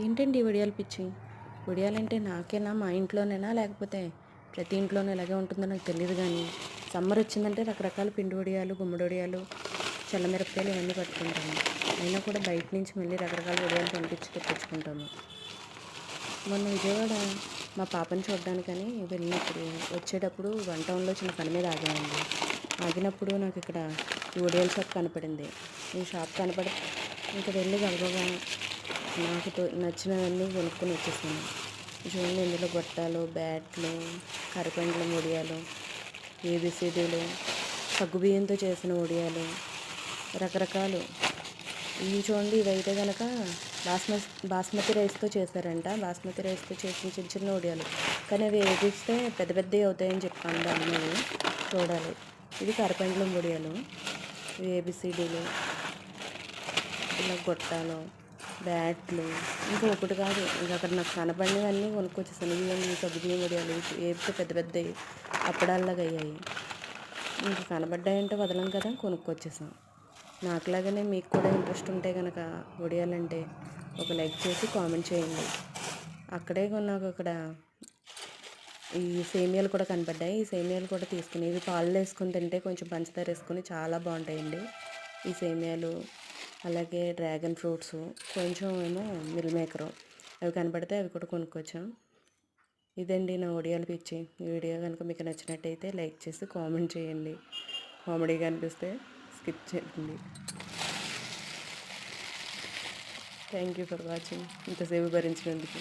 ఏంటండి ఈ వడియాల పిచ్చి? వడియాలంటే నాకేనా, మా ఇంట్లోనేనా, లేకపోతే ప్రతి ఇంట్లోనూ ఇలాగే ఉంటుందో నాకు తెలీదు గానీ, సమ్మర్ వచ్చిందంటే రకరకాల పిండి వడియాలు, గుమ్మడి వడియాలు, చల్లమిరపకాయలు ఇవన్నీ పట్టుకుంటాము. అయినా కూడా బయట నుంచి మళ్ళీ రకరకాల వడియాలు తెప్పించుకుంటాము. మొన్న విజయవాడ మా పాపని చూడడానికని వెళ్ళినప్పుడు వచ్చేటప్పుడు వన్ టౌన్లో చిన్న పని మీద ఆగామండి. ఆగినప్పుడు నాకు ఇక్కడ ఈ వడియాల షాప్ కనపడింది. ఈ షాప్ కనపడి ఇంకా వెళ్ళి గబగబా నాకు నచ్చినవన్నీ కొనుక్కొని వచ్చేసాను. చూడండి, ఇందులో గొట్టాలు, బ్యాట్లు, కరిపెండ్ల వడియాలు, ఏబిసిడీలు, సగ్గుబియ్యంతో చేసిన వడియాలు, రకరకాలు. ఇవి చూడండి, ఇవైతే కనుక బాస్మతి రైస్తో చేశారంట. బాస్మతి రైస్తో చేసిన చిన్న చిన్న వడియాలు, కానీ అవి వేగిస్తే పెద్ద పెద్దవి అవుతాయని చెప్పాను. దాని మీద చూడాలి. ఇది కరిపెండ్లం వడియాలు, ఇవి ఏబిసిడీలు, ఇలా గొట్టాలు, బ్యాట్లు, ఇంకా ఒకటి కాదు, ఇంకా అక్కడ నాకు కనపడినవన్నీ కొనుక్కొచ్చేసాను. ఇవి సగ్గుబియ్యం వడియాలు వేపితే పెద్ద పెద్దవి అప్పడాల్లాగా అయ్యాయి. ఇంకా కనబడ్డాయంటే వదలం కదా, కొనుక్కొచ్చేసాం. నాకులాగానే మీకు కూడా ఇంట్రెస్ట్ ఉంటే కనుక వడియాలంటే ఒక లైక్ చేసి కామెంట్ చేయండి. అక్కడే నాకు అక్కడ ఈ సేమియాలు కూడా కనపడ్డాయి. ఈ సేమియాలు కూడా తీసుకుని, ఇవి పాలు వేసుకుని తింటే కొంచెం పంచదార వేసుకుని చాలా బాగుంటాయండి ఈ సేమియాలు. అలాగే డ్రాగన్ ఫ్రూట్స్, కొంచెం ఏమో మిల్ మేకరు, అవి కనపడితే అవి కూడా కొనుక్కొచ్చాం. ఇదండి నా వడియాల పిచ్చి. ఈ వీడియో కనుక మీకు నచ్చినట్టయితే లైక్ చేసి కామెంట్ చేయండి. కామెడీగా అనిపిస్తే స్కిప్ చేయండి. Thank you for watching. ఇంతసేపు భరించినందుకు.